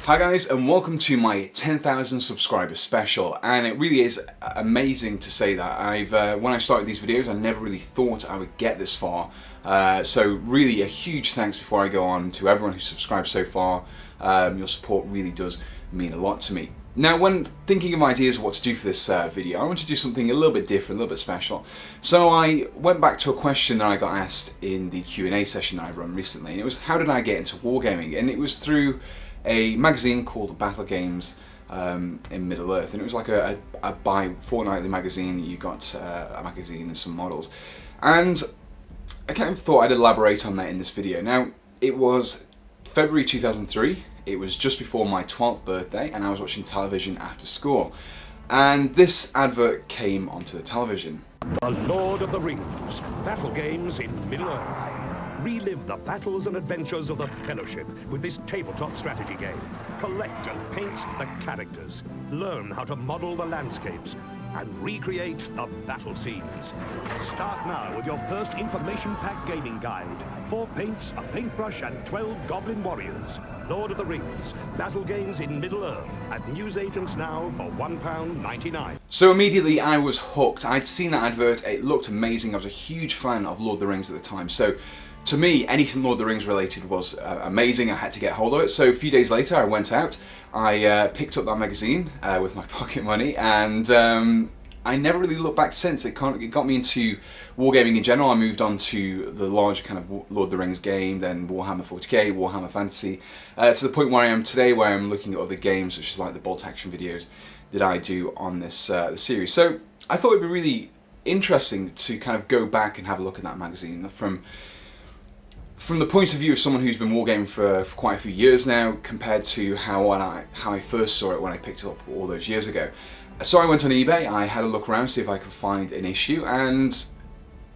Hi guys, and welcome to my 10,000 subscriber special, and it really is amazing to say that. When I started these videos, I never really thought I would get this far, so really a huge thanks before I go on to everyone who's subscribed so far. Your support really does mean a lot to me. Now, when thinking of ideas of what to do for this video, I want to do something a little bit different, a little bit special. So I went back to a question that I got asked in the Q&A session that I've run recently, and it was, how did I get into wargaming? And it was through a magazine called Battle Games in Middle Earth, and it was like a bi-fortnightly magazine. You got a magazine and some models, and I kind of thought I'd elaborate on that in this video. Now, it was February 2003, it was just before my 12th birthday, and I was watching television after school, and this advert came onto the television. The Lord of the Rings, Battle Games in Middle Earth. Relive the battles and adventures of the Fellowship with this tabletop strategy game. Collect and paint the characters. Learn how to model the landscapes and recreate the battle scenes. Start now with your first information pack gaming guide. 4 paints, a paintbrush and 12 Goblin Warriors. Lord of the Rings, Battle Games in Middle Earth at newsagents now for £1.99. So immediately I was hooked. I'd seen that advert, it looked amazing. I was a huge fan of Lord of the Rings at the time. So to me, anything Lord of the Rings related was amazing. I had to get hold of it. So a few days later, I went out, I picked up that magazine with my pocket money, and I never really looked back since. It got me into wargaming in general. I moved on to the larger kind of Lord of the Rings game, then Warhammer 40k, Warhammer Fantasy, to the point where I am today, where I'm looking at other games, which is like the bolt action videos that I do on this series. So I thought it'd be really interesting to kind of go back and have a look at that magazine from the point of view of someone who's been wargaming for quite a few years now, compared to how I first saw it when I picked it up all those years ago. So I went on eBay, I had a look around, see if I could find an issue, and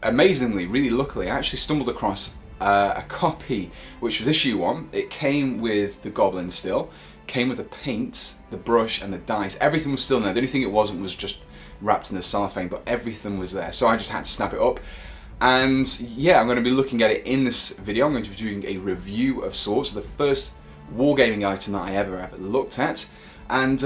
amazingly, really luckily, I actually stumbled across a copy, which was issue 1. It came with the goblins still, came with the paints, the brush, and the dice. Everything was still in there. The only thing it wasn't was just wrapped in the cellophane, but everything was there. So I just had to snap it up. And yeah, I'm going to be looking at it in this video. I'm going to be doing a review of sorts, the first wargaming item that I ever looked at. And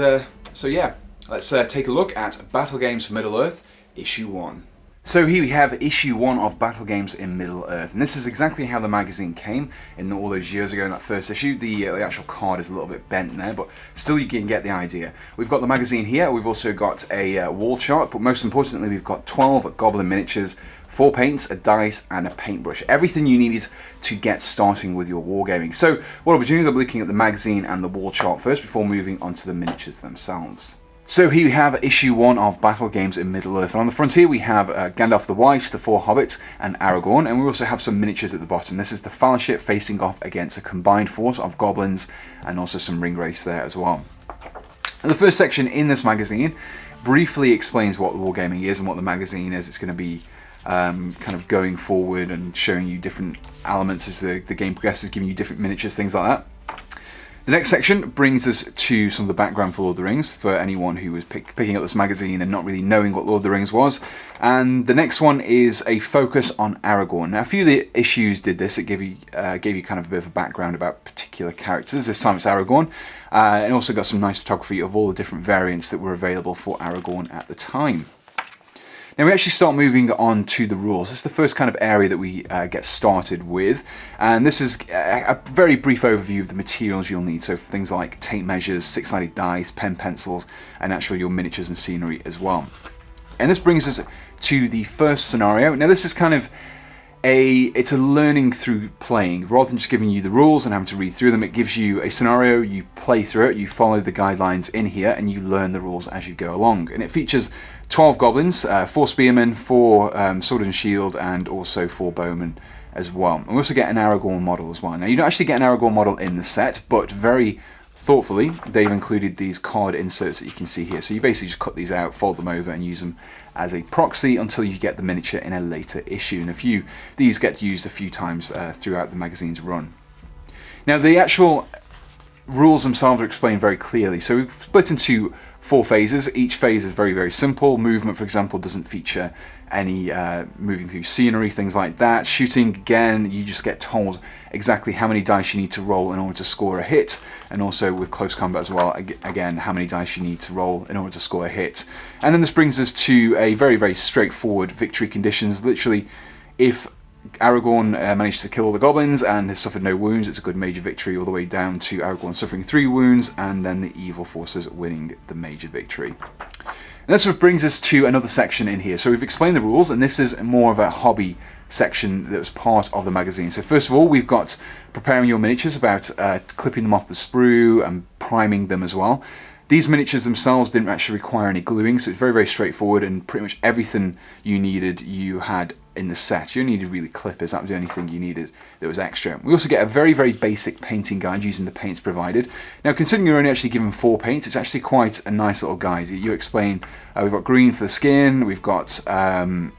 so yeah, let's take a look at Battle Games for Middle Earth, issue 1. So here we have issue 1 of Battle Games in Middle Earth, and this is exactly how the magazine came in all those years ago in that first issue. The actual card is a little bit bent there, but still you can get the idea. We've got the magazine here, we've also got a wall chart, but most importantly we've got 12 Goblin miniatures, 4 paints, a dice, and a paintbrush. Everything you needed to get starting with your wargaming. So what I'll be doing, I'll be looking at the magazine and the wall chart first before moving on to the miniatures themselves. So here we have issue 1 of Battle Games in Middle Earth, and on the front here we have Gandalf the White, the 4 hobbits, and Aragorn, and we also have some miniatures at the bottom. This is the Fellowship facing off against a combined force of goblins, and also some ring wraiths there as well. And the first section in this magazine briefly explains what wargaming is and what the magazine is. It's going to be kind of going forward and showing you different elements as the game progresses, giving you different miniatures, things like that. The next section brings us to some of the background for Lord of the Rings, for anyone who was picking up this magazine and not really knowing what Lord of the Rings was. And the next one is a focus on Aragorn. Now, a few of the issues did this. It gave you kind of a bit of a background about particular characters. This time it's Aragorn. And also got some nice photography of all the different variants that were available for Aragorn at the time. Now we actually start moving on to the rules. This is the first kind of area that we get started with, and this is a very brief overview of the materials you'll need. So things like tape measures, 6-sided dice, pen, pencils, and actually your miniatures and scenery as well. And this brings us to the first scenario. Now this is kind of it's a learning through playing. Rather than just giving you the rules and having to read through them, it gives you a scenario, you play through it, you follow the guidelines in here, and you learn the rules as you go along. And it features 12 goblins, 4 spearmen, 4 sword and shield, and also 4 bowmen as well. And we also get an Aragorn model as well. Now you don't actually get an Aragorn model in the set, but very thoughtfully they've included these card inserts that you can see here. So you basically just cut these out, fold them over, and use them as a proxy until you get the miniature in a later issue. And these get used a few times throughout the magazine's run. Now the actual rules themselves are explained very clearly. So we've split into 4 phases. Each phase is very, very simple. Movement, for example, doesn't feature any moving through scenery, things like that. Shooting, again, you just get told exactly how many dice you need to roll in order to score a hit, and also with close combat as well, again, how many dice you need to roll in order to score a hit. And then this brings us to a very, very straightforward victory conditions. Literally, if Aragorn managed to kill all the goblins and has suffered no wounds, it's a good major victory, all the way down to Aragorn suffering 3 wounds and then the evil forces winning the major victory. And that sort of brings us to another section in here. So we've explained the rules, and this is more of a hobby section that was part of the magazine. So first of all, we've got preparing your miniatures, about clipping them off the sprue and priming them as well. These miniatures themselves didn't actually require any gluing, so it's very, very straightforward, and pretty much everything you needed you had in the set. You only needed really clippers, that was the only thing you needed that was extra. We also get a very, very basic painting guide using the paints provided. Now, considering you're only actually given 4 paints, it's actually quite a nice little guide. You explain, we've got green for the skin, we've got a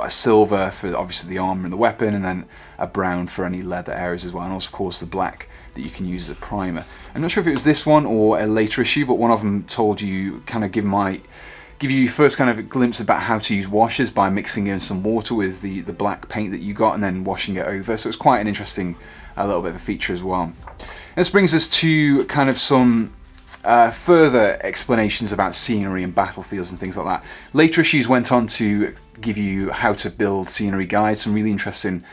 silver for obviously the armor and the weapon, and then a brown for any leather areas as well, and also of course the black that you can use as a primer. I'm not sure if it was this one or a later issue, but one of them told you, kind of give you first kind of a glimpse about how to use washes by mixing in some water with the black paint that you got and then washing it over. So it's quite an interesting little bit of a feature as well. This brings us to kind of some further explanations about scenery and battlefields and things like that. Later issues went on to give you how to build scenery guides, some really interesting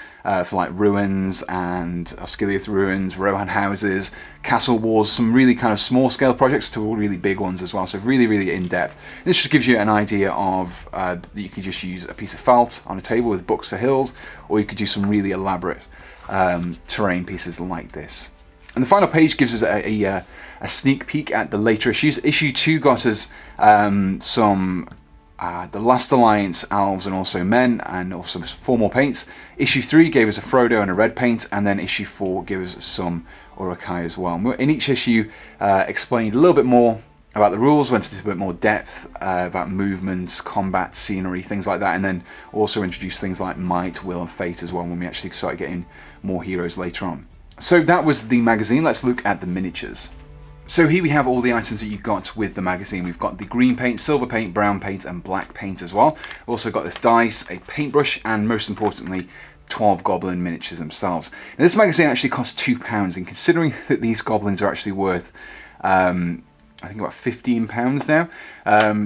for like ruins and Osgiliath ruins, Rohan houses, castle walls, some really kind of small scale projects to all really big ones as well, so really, really in depth. This just gives you an idea of that you could just use a piece of felt on a table with books for hills, or you could do some really elaborate terrain pieces like this. And the final page gives us a sneak peek at the later issues. Issue 2 got us some the Last Alliance elves and also men, and also 4 more paints. Issue 3 gave us a Frodo and a red paint, and then issue 4 gave us some Uruk-hai as well. In each issue, explained a little bit more about the rules, went into a bit more depth about movements, combat, scenery, things like that, and then also introduced things like might, will, and fate as well when we actually started getting more heroes later on. So that was the magazine. Let's look at the miniatures. So here we have all the items that you got with the magazine. We've got the green paint, silver paint, brown paint, and black paint as well. We've also got this dice, a paintbrush, and most importantly, 12 goblin miniatures themselves. Now, this magazine actually costs £2, and considering that these goblins are actually worth, I think about £15 now,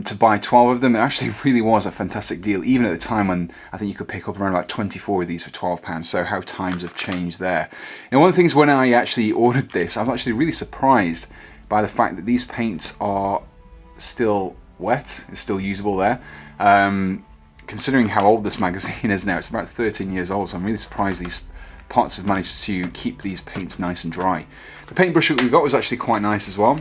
to buy 12 of them, it actually really was a fantastic deal, even at the time when I think you could pick up around about 24 of these for £12, so how times have changed there. Now, one of the things when I actually ordered this, I was actually really surprised by the fact that these paints are still wet, it's still usable there. Considering how old this magazine is now, it's about 13 years old, so I'm really surprised these pots have managed to keep these paints nice and dry. The paintbrush that we got was actually quite nice as well.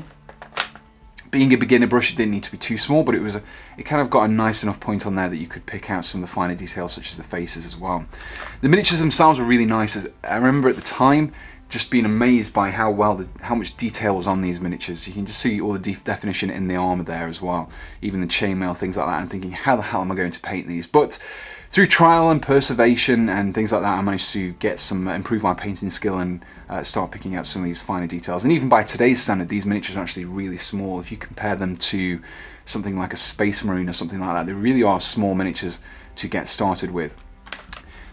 Being a beginner brush, it didn't need to be too small, but it kind of got a nice enough point on there that you could pick out some of the finer details, such as the faces as well. The miniatures themselves were really nice. I remember at the time just being amazed by how much detail was on these miniatures. You can just see all the definition in the armor there as well, even the chainmail, things like that. I'm thinking, how the hell am I going to paint these? But through trial and perseveration and things like that, I managed to improve my painting skill and start picking out some of these finer details. And even by today's standard, these miniatures are actually really small. If you compare them to something like a Space Marine or something like that, they really are small miniatures to get started with.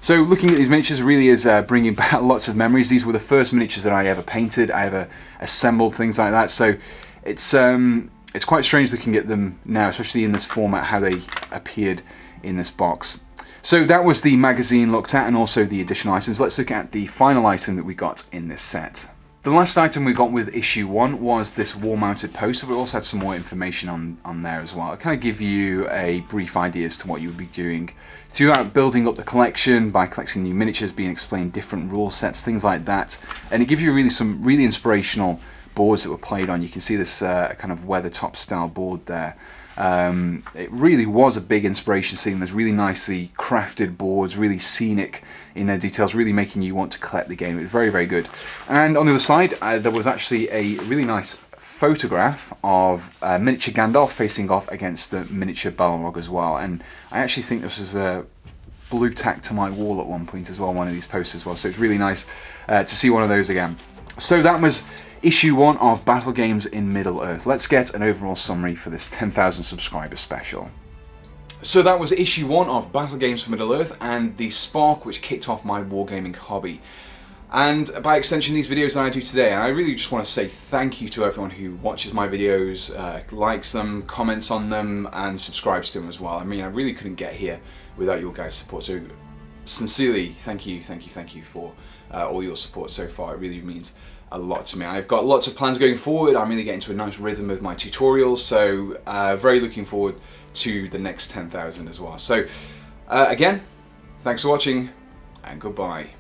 So looking at these miniatures really is bringing back lots of memories. These were the first miniatures that I ever painted, I ever assembled, things like that. So it's quite strange looking at them now, especially in this format, how they appeared in this box. So that was the magazine looked at, and also the additional items. Let's look at the final item that we got in this set. The last item we got with issue 1 was this wall-mounted poster. We also had some more information on there as well. It kind of give you a brief idea as to what you would be doing throughout building up the collection by collecting new miniatures, being explained different rule sets, things like that. And it gives you really some really inspirational boards that were played on. You can see this kind of weathertop style board there. It really was a big inspiration seeing those really nicely crafted boards, really scenic in their details, really making you want to collect the game. It was very, very good. And on the other side, there was actually a really nice photograph of miniature Gandalf facing off against the miniature Balrog as well. And I actually think this was blue tacked to my wall at one point as well, one of these posters as well. So it's really nice to see one of those again. So that was issue 1 of Battle Games in Middle-earth. Let's get an overall summary for this 10,000 subscriber special. So that was issue 1 of Battle Games for Middle-earth and the spark which kicked off my wargaming hobby. And by extension, these videos that I do today, and I really just want to say thank you to everyone who watches my videos, likes them, comments on them, and subscribes to them as well. I mean, I really couldn't get here without your guys' support, so sincerely, thank you for all your support so far. It really means a lot to me. I've got lots of plans going forward. I'm really getting to a nice rhythm with my tutorials, so very looking forward to the next 10,000 as well. So again, thanks for watching, and goodbye.